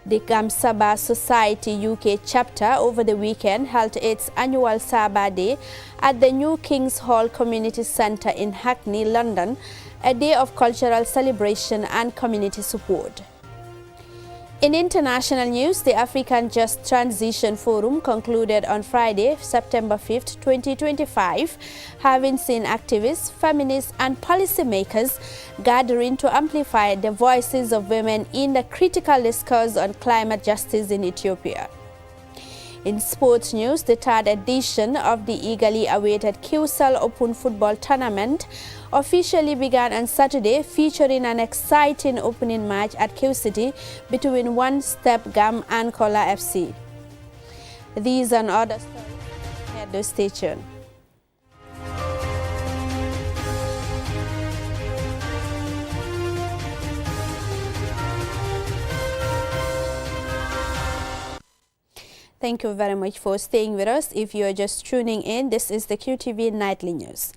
The Gamsaba Society UK chapter over the weekend held its annual Saba Day at the New King's Hall Community Centre in Hackney, London, a day of cultural celebration and community support. In international news, the African Just Transition Forum concluded on Friday, September 5th, 2025, having seen activists, feminists and policymakers gathering to amplify the voices of women in the critical discourse on climate justice in Ethiopia. In sports news, the third edition of the eagerly awaited QCell Open Football Tournament officially began on Saturday, featuring an exciting opening match at Q City between One Step Gam and Kola FC. These and other stories at the station. Thank you very much for staying with us. If you are just tuning in, this is the QTV Nightly News.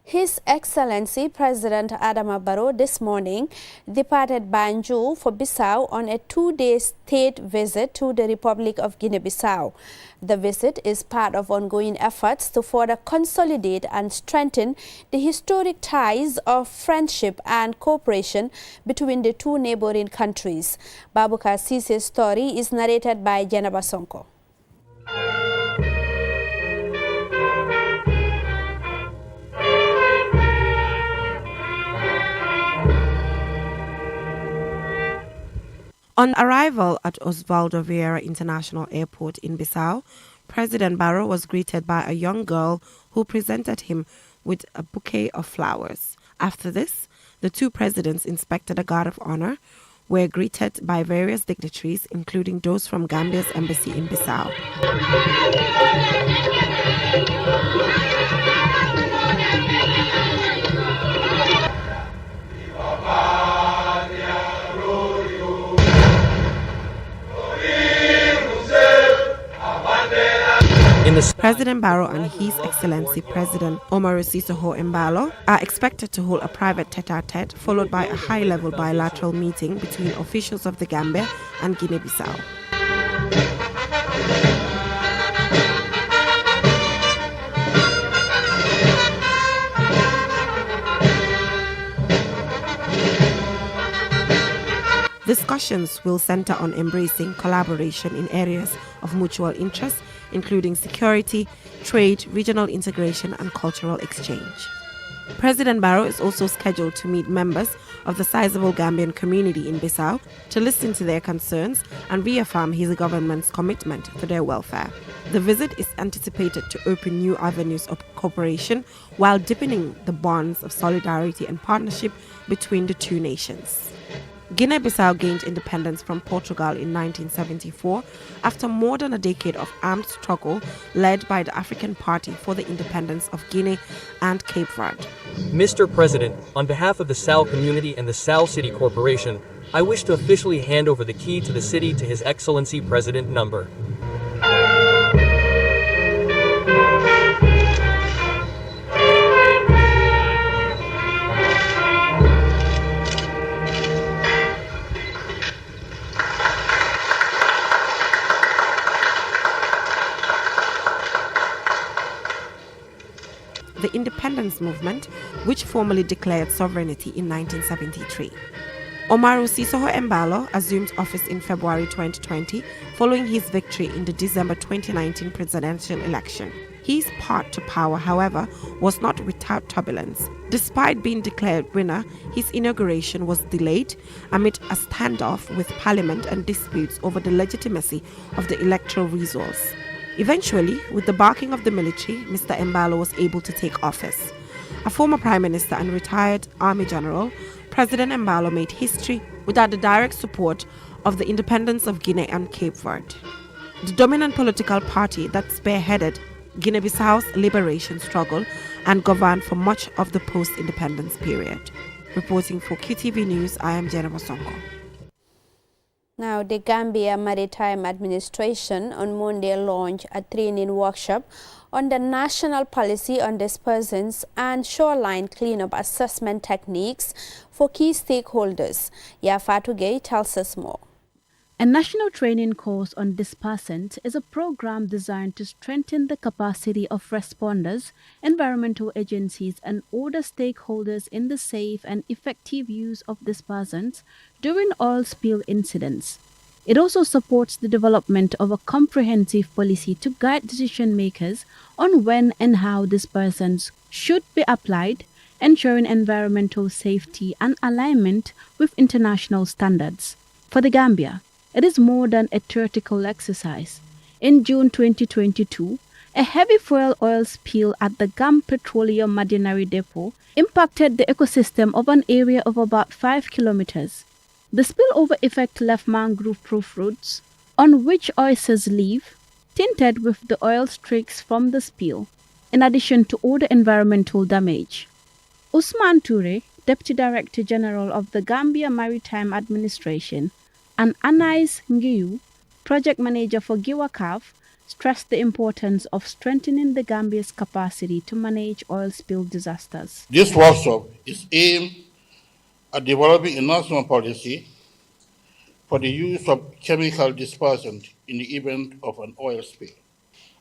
His Excellency President Adama Barrow this morning departed Banjul for Bissau on a two-day state visit to the Republic of Guinea-Bissau. The visit is part of ongoing efforts to further consolidate and strengthen the historic ties of friendship and cooperation between the two neighboring countries. Babukar Sisse's story is narrated by Janaba Sonko. On arrival at Osvaldo Vieira International Airport in Bissau, President Barrow was greeted by a young girl who presented him with a bouquet of flowers. After this, the two presidents inspected a guard of honor, were greeted by various dignitaries, including those from Gambia's embassy in Bissau. President Barrow and His Excellency President Umaru Sissoco Embalo are expected to hold a private tete-a-tete followed by a high-level bilateral meeting between officials of the Gambia and Guinea-Bissau. Discussions will center on embracing collaboration in areas of mutual interest, including security, trade, regional integration, and cultural exchange. President Barrow is also scheduled to meet members of the sizable Gambian community in Bissau to listen to their concerns and reaffirm his government's commitment to their welfare. The visit is anticipated to open new avenues of cooperation while deepening the bonds of solidarity and partnership between the two nations. Guinea-Bissau gained independence from Portugal in 1974 after more than a decade of armed struggle led by the African Party for the Independence of Guinea and Cape Verde. Mr. President, on behalf of the Sal community and the Sal City Corporation, I wish to officially hand over the key to the city to His Excellency President No. The independence movement, which formally declared sovereignty in 1973. Umaru Sissoco Embalo assumed office in February 2020 following his victory in the December 2019 presidential election. His path to power, however, was not without turbulence. Despite being declared winner, his inauguration was delayed amid a standoff with parliament and disputes over the legitimacy of the electoral results. Eventually, with the backing of the military, Mr. Embalo was able to take office. A former prime minister and retired army general, President Embalo made history without the direct support of the independence of Guinea and Cape Verde. The dominant political party that spearheaded Guinea-Bissau's liberation struggle and governed for much of the post-independence period. Reporting for QTV News, I am Janaba Sonko. Now, the Gambia Maritime Administration on Monday launched a training workshop on the national policy on dispersants and shoreline cleanup assessment techniques for key stakeholders. Yafatu Gay tells us more. A national training course on dispersant is a program designed to strengthen the capacity of responders, environmental agencies, and other stakeholders in the safe and effective use of dispersants during oil spill incidents. It also supports the development of a comprehensive policy to guide decision makers on when and how dispersants should be applied, ensuring environmental safety and alignment with international standards. For the Gambia, it is more than a theoretical exercise. In June 2022, a heavy fuel oil spill at the Gam Petroleum Marinary Depot impacted the ecosystem of an area of about 5 kilometers. The spillover effect left mangrove-proof roots, on which oysters live, tinted with the oil streaks from the spill, in addition to other environmental damage. Usman Toure, Deputy Director General of the Gambia Maritime Administration, and Anais Ngiu, Project Manager for GIWACAF, stressed the importance of strengthening the Gambia's capacity to manage oil spill disasters. This workshop is aimed at developing a national policy for the use of chemical dispersant in the event of an oil spill.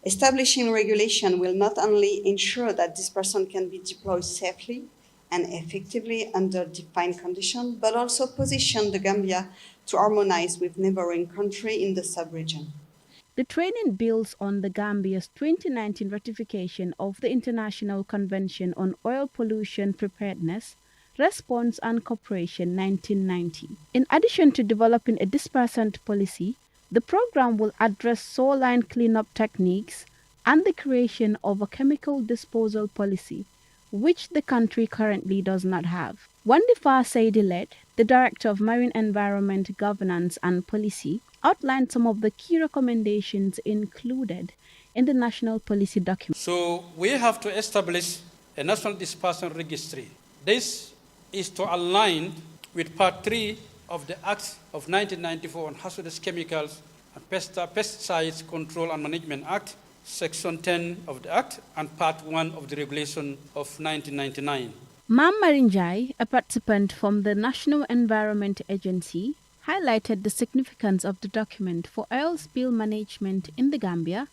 Establishing regulation will not only ensure that dispersant can be deployed safely and effectively under defined conditions, but also position the Gambia to harmonize with neighboring countries in the sub-region. The training builds on the Gambia's 2019 ratification of the International Convention on Oil Pollution Preparedness, Response and Cooperation 1990. In addition to developing a dispersant policy, the program will address saline cleanup techniques and the creation of a chemical disposal policy, which the country currently does not have. Wandifa Saidi-Led, the Director of Marine Environment Governance and Policy, outlined some of the key recommendations included in the national policy document. So we have to establish a national dispersant registry. This is to align with Part 3 of the Act of 1994 on Hazardous Chemicals and Pesticides Control and Management Act, Section 10 of the Act, and Part 1 of the Regulation of 1999. Mam Marinjai, a participant from the National Environment Agency, highlighted the significance of the document for oil spill management in the Gambia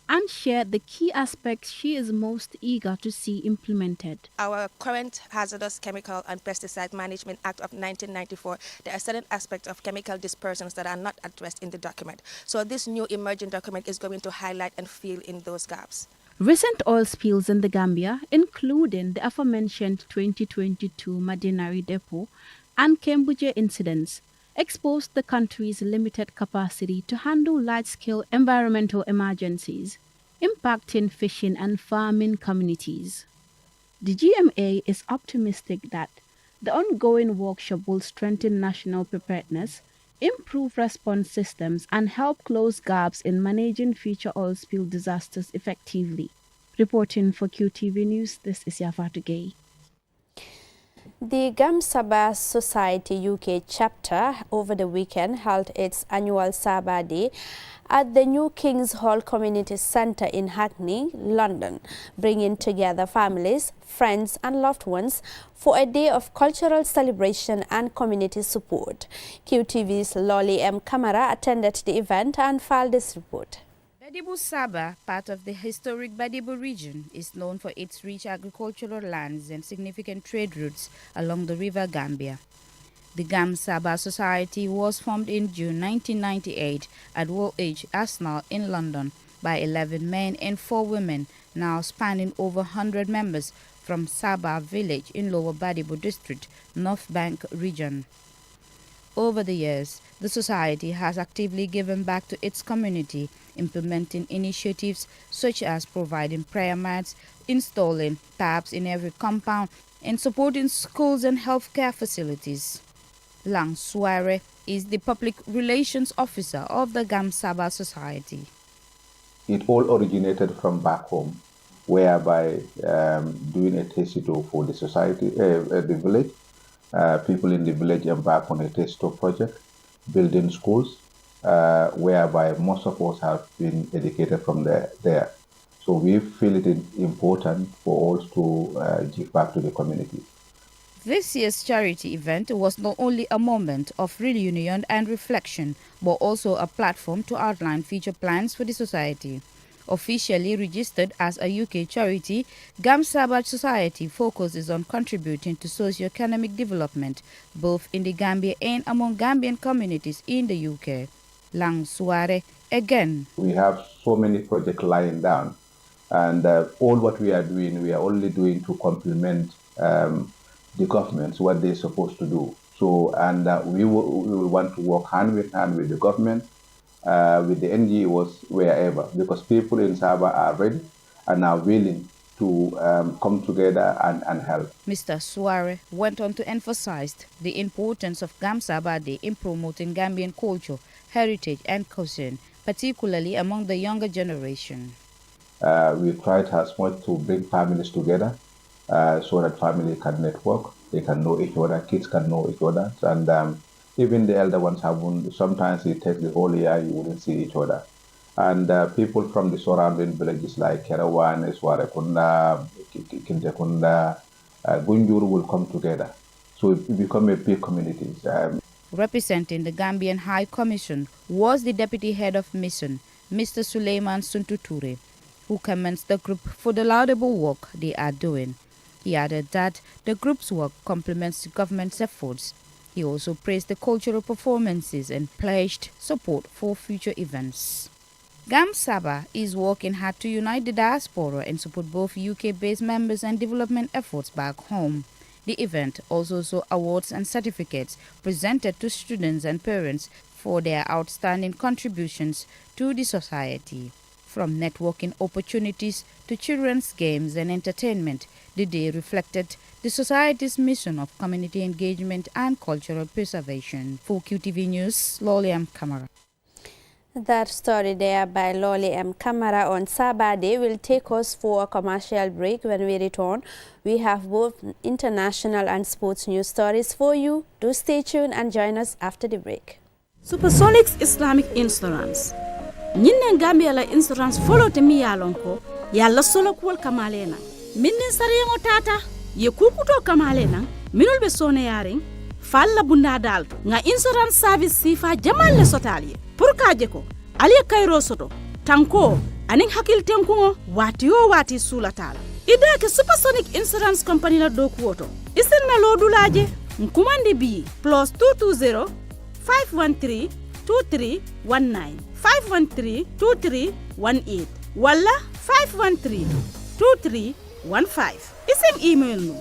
and shared the key aspects she is most eager to see implemented. Our current Hazardous Chemical and Pesticide Management Act of 1994, there are certain aspects of chemical dispersants that are not addressed in the document. So this new emerging document is going to highlight and fill in those gaps. Recent oil spills in the Gambia, including the aforementioned 2022 Marinary Depot and Cambodia incidents, exposed the country's limited capacity to handle large-scale environmental emergencies, impacting fishing and farming communities. The GMA is optimistic that the ongoing workshop will strengthen national preparedness, improve response systems, and help close gaps in managing future oil spill disasters effectively. Reporting for QTV News, this is Yafatu Gay. The Gamsaba Society UK chapter over the weekend held its annual Saba Day at the New King's Hall Community Centre in Hackney, London, bringing together families, friends and loved ones for a day of cultural celebration and community support. QTV's Lolly M. Kamara attended the event and filed this report. Badibu Saba, part of the historic Badibu region, is known for its rich agricultural lands and significant trade routes along the River Gambia. The Gamsaba Society was formed in June 1998 at Woolwich Arsenal in London by 11 men and 4 women, now spanning over 100 members from Saba village in Lower Badibu district, North Bank region. Over the years, the society has actively given back to its community, implementing initiatives such as providing prayer mats, installing taps in every compound, and supporting schools and healthcare facilities. Lang Suare is the public relations officer of the Gamsaba Society. It all originated from back home, whereby doing a test-to for the society, the village. People in the village embark on a test-to project, building schools, whereby most of us have been educated from there. So we feel it is important for us to give back to the community. This year's charity event was not only a moment of reunion and reflection, but also a platform to outline future plans for the society. Officially registered as a UK charity, Gamsaba Society focuses on contributing to socio-economic development, both in the Gambia and among Gambian communities in the UK. Lang Suare again. We have so many projects lying down, and all what we are doing, we are only doing to complement the governments, what they're supposed to do. So, and we will want to work hand in hand with the government, with the NGOs, wherever, because people in Sabah are ready and are willing to come together and help. Mr. Suare went on to emphasize the importance of Gamsaba Day in promoting Gambian culture, heritage and cuisine, particularly among the younger generation. We tried as much to bring families together so that family can network, they can know each other, kids can know each other, and even the elder ones sometimes it takes the whole year, you wouldn't see each other. And people from the surrounding villages like Kerawan, Eswarekunda, Kintekunda, Gunjur will come together. So it become a big community. Representing the Gambian High Commission was the Deputy Head of Mission, Mr. Suleiman Suntuture, who commends the group for the laudable work they are doing. He added that the group's work complements the government's efforts. He also praised the cultural performances and pledged support for future events. Gamsaba is working hard to unite the diaspora and support both UK-based members and development efforts back home. The event also saw awards and certificates presented to students and parents for their outstanding contributions to the society. From networking opportunities to children's games and entertainment, the day reflected the society's mission of community engagement and cultural preservation. For QTV News, Loli M. Kamara. That story there by Loli M. Kamara on Sabade will take us for a commercial break. When we return, we have both international and sports news stories for you. Do stay tuned and join us after the break. Supersonics Islamic Insurance. Nyinne Gambia la insurance follow te mi yalonko yalla solo kuwol kamalena minnin sariyango tata ye kukuto kamalena minul be sone yaring falla bunda dal nga insurance service sifa jamal le sotali pour kaje ko ali kayro soto tanko anin hakil tenkugo wati o wati sulatala ida ke Supersonic Insurance Company la do kuoto isen na lodulaje nkumande bi +220 513 2319 513-2318 wala 513-2315. Isend email no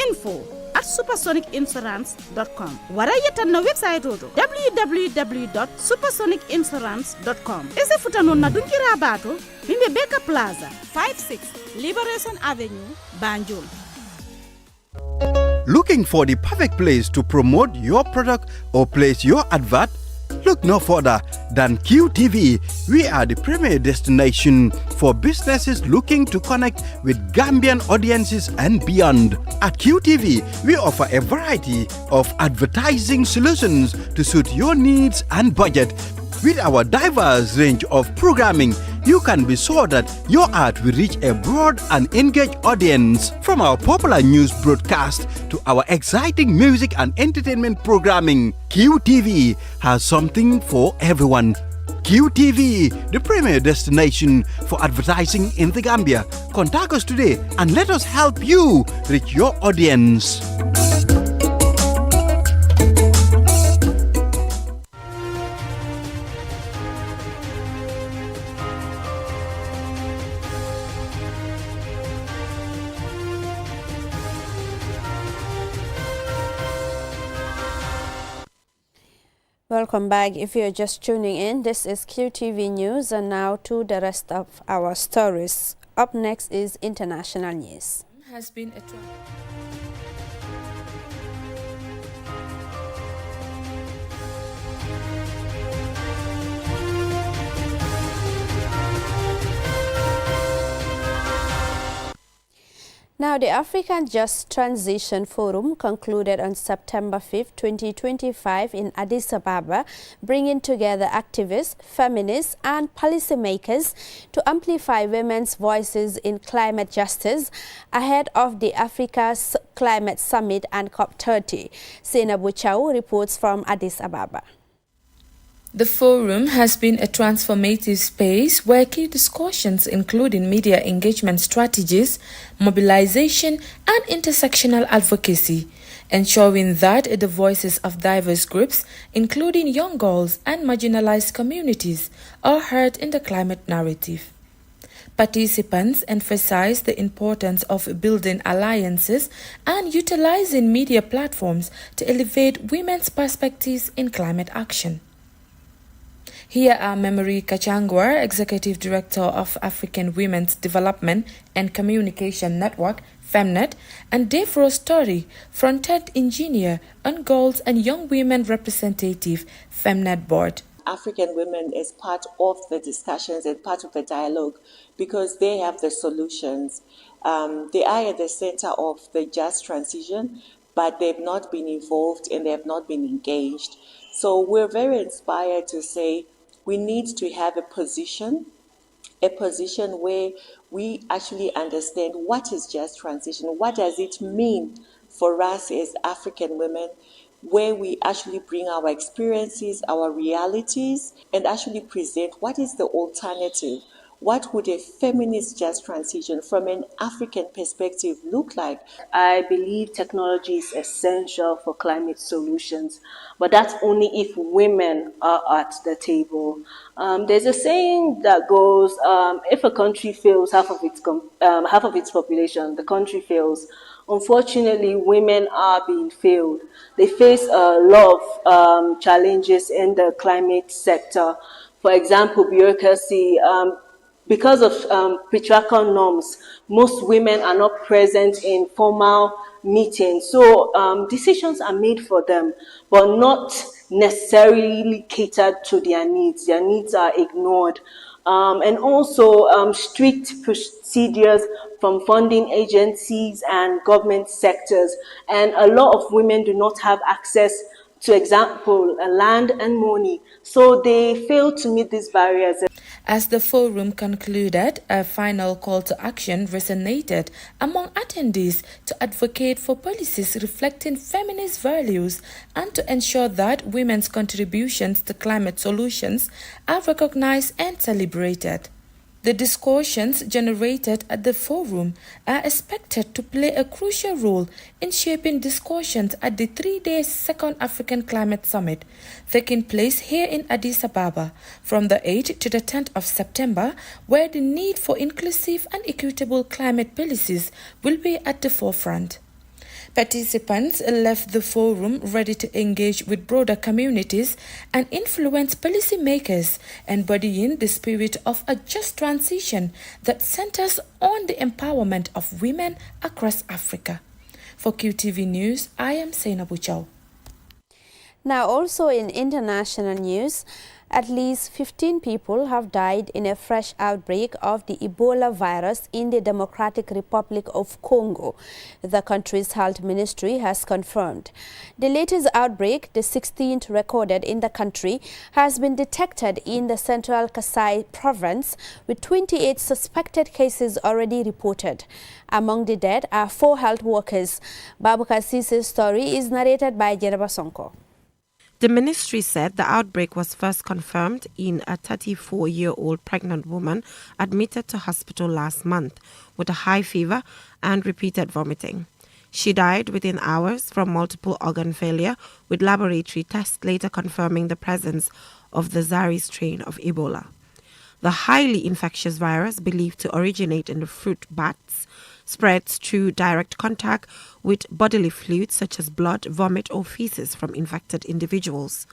info@supersonicinsurance.com. Wara yetan na website oto www.supersonicinsurance.com. Ese futano na dunkira bato bimbe Beka Plaza 56 Liberation Avenue, Banjul. Looking for the perfect place to promote your product or place your advert? Look no further than QTV. We are the premier destination for businesses looking to connect with Gambian audiences and beyond. At QTV, we offer a variety of advertising solutions to suit your needs and budget. With our diverse range of programming, you can be sure that your ad will reach a broad and engaged audience. From our popular news broadcast to our exciting music and entertainment programming, QTV has something for everyone. QTV, the premier destination for advertising in the Gambia. Contact us today and let us help you reach your audience. Welcome back. If you're just tuning in, this is QTV News, and now to the rest of our stories. Up next is international news. Has been a Now, the African Just Transition Forum concluded on September 5, 2025 in Addis Ababa, bringing together activists, feminists and policymakers to amplify women's voices in climate justice ahead of the Africa's Climate Summit and COP30. Senabu Chau reports from Addis Ababa. The forum has been a transformative space where key discussions including media engagement strategies, mobilization and intersectional advocacy, ensuring that the voices of diverse groups, including young girls and marginalized communities, are heard in the climate narrative. Participants emphasized the importance of building alliances and utilizing media platforms to elevate women's perspectives in climate action. Here are Memory Kachangwa, Executive Director of African Women's Development and Communication Network, FEMNET, and Dave Rostori, Front-End Engineer and Girls and Young Women Representative, FEMNET Board. African women is part of the discussions and part of the dialogue because they have the solutions. They are at the center of the just transition, but they've not been involved and they have not been engaged. So we're very inspired to say, we need to have a position where we actually understand what is just transition, what does it mean for us as African women, where we actually bring our experiences, our realities, and actually present what is the alternative. What would a feminist just transition from an African perspective look like? I believe technology is essential for climate solutions, but that's only if women are at the table. There's a saying that goes, if a country fails half of its population, the country fails. Unfortunately, women are being failed. They face a lot of challenges in the climate sector. For example, bureaucracy. Because of patriarchal norms, most women are not present in formal meetings. So decisions are made for them, but not necessarily catered to their needs. Their needs are ignored. And also strict procedures from funding agencies and government sectors. And a lot of women do not have access to, example, land and money. So they fail to meet these barriers. As the forum concluded, a final call to action resonated among attendees to advocate for policies reflecting feminist values and to ensure that women's contributions to climate solutions are recognized and celebrated. The discussions generated at the forum are expected to play a crucial role in shaping discussions at the 3-day Second African Climate Summit, taking place here in Addis Ababa from the 8th to the 10th of September, where the need for inclusive and equitable climate policies will be at the forefront. Participants left the forum ready to engage with broader communities and influence policymakers, embodying the spirit of a just transition that centers on the empowerment of women across Africa. For QTV News, I am Senabu Chau. Now, also in international news, at least 15 people have died in a fresh outbreak of the Ebola virus in the Democratic Republic of Congo, the country's health ministry has confirmed. The latest outbreak, the 16th recorded in the country, has been detected in the central Kasai province, with 28 suspected cases already reported. Among the dead are 4 health workers. Babukar Sisse's story is narrated by Jereba Sonko. The ministry said the outbreak was first confirmed in a 34-year-old pregnant woman admitted to hospital last month with a high fever and repeated vomiting. She died within hours from multiple organ failure, with laboratory tests later confirming the presence of the Zaire strain of Ebola. The highly infectious virus, believed to originate in the fruit bats, spreads through direct contact with bodily fluids such as blood, vomit or feces from infected individuals.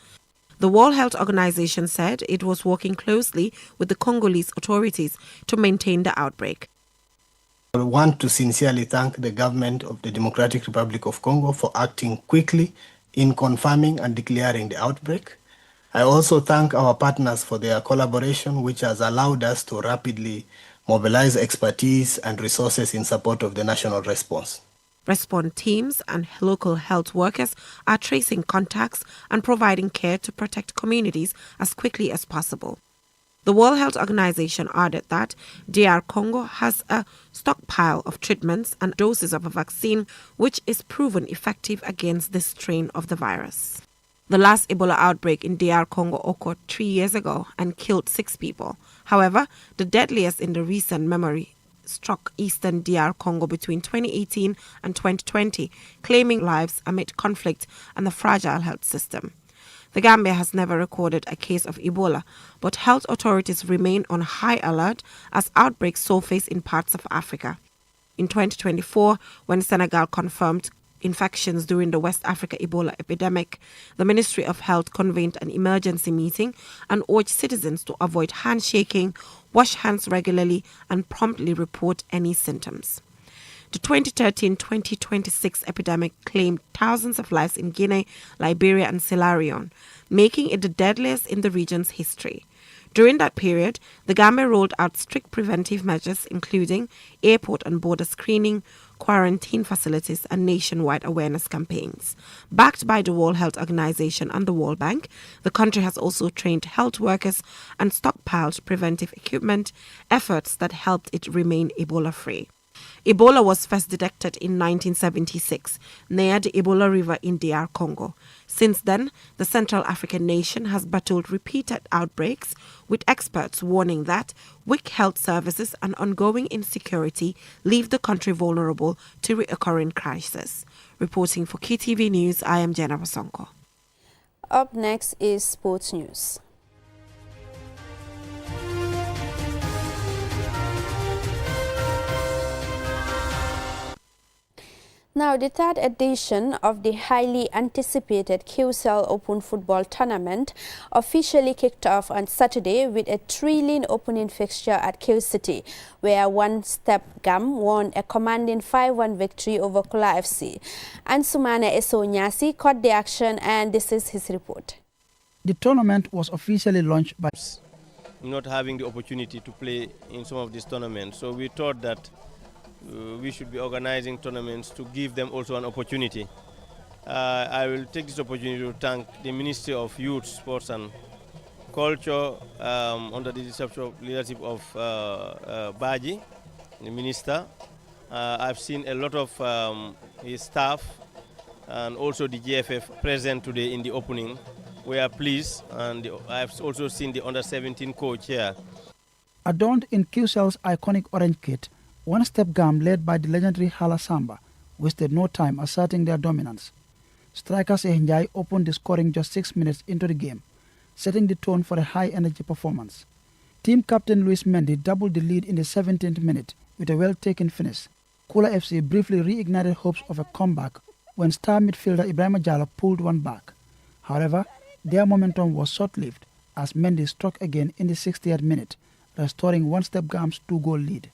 The World Health Organization said it was working closely with the Congolese authorities to maintain the outbreak. I want to sincerely thank the government of the Democratic Republic of Congo for acting quickly in confirming and declaring the outbreak. I also thank our partners for their collaboration, which has allowed us to rapidly mobilize expertise and resources in support of the national response. Response teams and local health workers are tracing contacts and providing care to protect communities as quickly as possible. The World Health Organization added that DR Congo has a stockpile of treatments and doses of a vaccine which is proven effective against this strain of the virus. The last Ebola outbreak in DR Congo occurred 3 years ago and killed 6 people. However, the deadliest in the recent memory struck eastern DR Congo between 2018 and 2020, claiming lives amid conflict and the fragile health system. The Gambia has never recorded a case of Ebola, but health authorities remain on high alert as outbreaks surface in parts of Africa. In 2024, when Senegal confirmed infections during the West Africa Ebola epidemic, the Ministry of Health convened an emergency meeting and urged citizens to avoid handshaking, wash hands regularly, and promptly report any symptoms. The 2013-2026 epidemic claimed thousands of lives in Guinea, Liberia, and Sierra Leone, making it the deadliest in the region's history. During that period, the Gambia rolled out strict preventive measures, including airport and border screening, quarantine facilities, and nationwide awareness campaigns. Backed by the World Health Organization and the World Bank, the country has also trained health workers and stockpiled preventive equipment, efforts that helped it remain Ebola-free. Ebola was first detected in 1976 near the Ebola River in DR Congo. Since then, the Central African nation has battled repeated outbreaks, with experts warning that weak health services and ongoing insecurity leave the country vulnerable to recurring crises. Reporting for KTV News, I am Jenna Basonko. Up next is sports news. Now, the third edition of the highly anticipated QCell Open Football Tournament officially kicked off on Saturday with a thrilling opening fixture at Q City, where One Step Gam won a commanding 5-1 victory over Kula FC. And Sumana Esonyasi caught the action, and this is his report. The tournament was officially launched by not having the opportunity to play in some of these tournaments, so we thought that we should be organizing tournaments to give them also an opportunity. I will take this opportunity to thank the Ministry of Youth, Sports and Culture under the leadership of Baji, the Minister. I've seen a lot of his staff and also the GFF present today in the opening. We are pleased, and I've also seen the under-17 coach here. Adorned in QCell's iconic orange kit, One Step Gam, led by the legendary Hala Samba, wasted no time asserting their dominance. Striker Sehenjai opened the scoring just 6 minutes into the game, setting the tone for a high-energy performance. Team captain Luis Mendy doubled the lead in the 17th minute with a well-taken finish. Kula FC briefly reignited hopes of a comeback when star midfielder Ibrahima Jallo pulled one back. However, their momentum was short-lived as Mendy struck again in the 60th minute, restoring One Step Gam's 2-goal lead.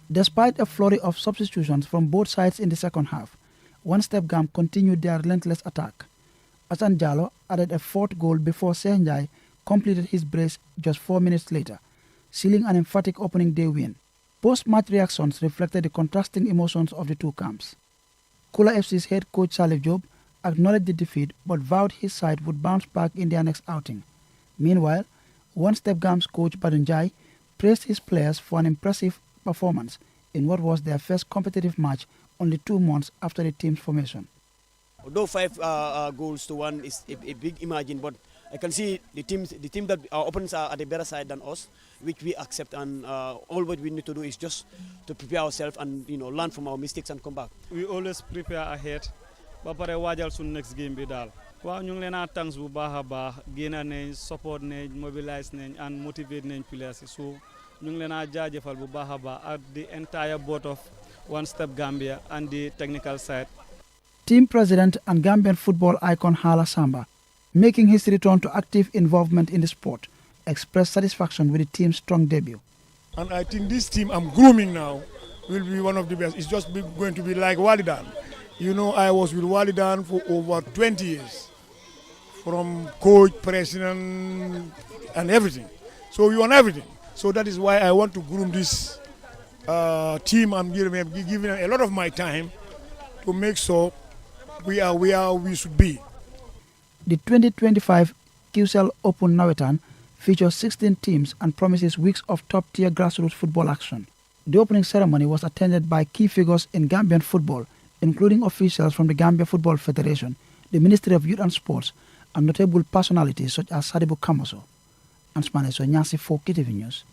Despite a flurry of substitutions from both sides in the second half, One Step Gam continued their relentless attack. Asan Jallo added a 4th goal before Sehenjai completed his brace just 4 minutes later, sealing an emphatic opening day win. Post-match reactions reflected the contrasting emotions of the two camps. Kula FC's head coach Salif Job acknowledged the defeat but vowed his side would bounce back in their next outing. Meanwhile, One Step Gam's coach Badunjai praised his players for an impressive performance in what was their first competitive match only 2 months after the team's formation. Although 5 goals to 1 is a big margin, but I can see the team that our opponents are at a better side than us, which we accept, and all what we need to do is just to prepare ourselves and learn from our mistakes and come back. We always prepare ahead, ba pare waajal sun next game bi dal. Waaw ñu ngi leena thanks bu baaxa baax, gëna nañ, support nañ, mobilize nañ and motivate nañ players so ñu ngi leena jaajëfal bu baaxa baax at the entire board of One Step Gambia and the technical side. Team president and Gambian football icon Hala Samba, making his return to active involvement in the sport, expressed satisfaction with the team's strong debut. And I think this team I'm grooming now will be one of the best. It's just going to be like Walidan. I was with Walidan for over 20 years, from coach, president, and everything. So we won everything. So that is why I want to groom this team. I'm giving a lot of my time to make sure we are where we should be. The 2025 QCell Open Nawetan features 16 teams and promises weeks of top-tier grassroots football action. The opening ceremony was attended by key figures in Gambian football, including officials from the Gambia Football Federation, the Ministry of Youth and Sports, and notable personalities such as Sadibu Kamaso and Spanish Nyasi for KTV News.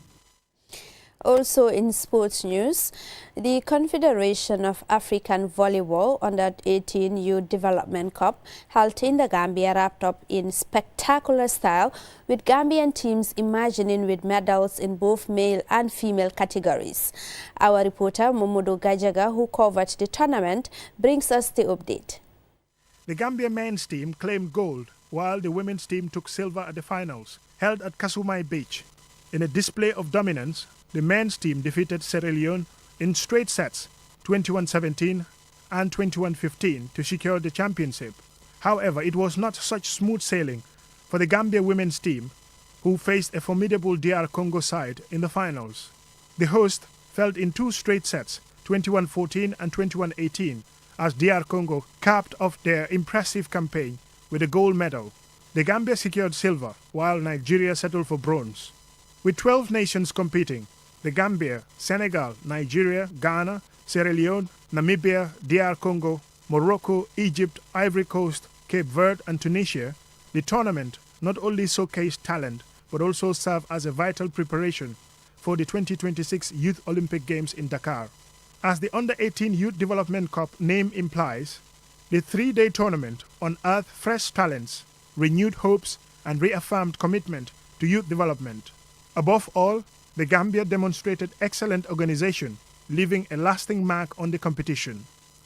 Also in sports news, the Confederation of African Volleyball Under-18 Youth Development Cup held in the Gambia wrapped up in spectacular style, with Gambian teams emerging with medals in both male and female categories. Our reporter Momodo Gajaga, who covered the tournament, brings us the update. The Gambia men's team claimed gold, while the women's team took silver at the finals, held at Kasumai Beach. In a display of dominance, the men's team defeated Sierra Leone in straight sets, 21-17 and 21-15, to secure the championship. However, it was not such smooth sailing for the Gambia women's team, who faced a formidable DR Congo side in the finals. The host fell in two straight sets, 21-14 and 21-18, as DR Congo capped off their impressive campaign with a gold medal. The Gambia secured silver, while Nigeria settled for bronze. With 12 nations competing, the Gambia, Senegal, Nigeria, Ghana, Sierra Leone, Namibia, DR Congo, Morocco, Egypt, Ivory Coast, Cape Verde and Tunisia, the tournament not only showcased talent but also served as a vital preparation for the 2026 Youth Olympic Games in Dakar. As the Under-18 Youth Development Cup name implies, the three-day tournament unearthed fresh talents, renewed hopes and reaffirmed commitment to youth development. Above all, the Gambia demonstrated excellent organization, leaving a lasting mark on the competition.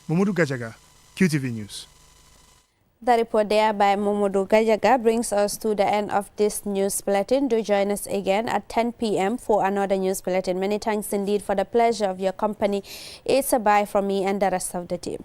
Momodu Gajaga, QTV News. The report there by Momodu Gajaga brings us to the end of this news bulletin. Do join us again at 10 p.m. for another news bulletin. Many thanks indeed for the pleasure of your company. It's a bye from me and the rest of the team.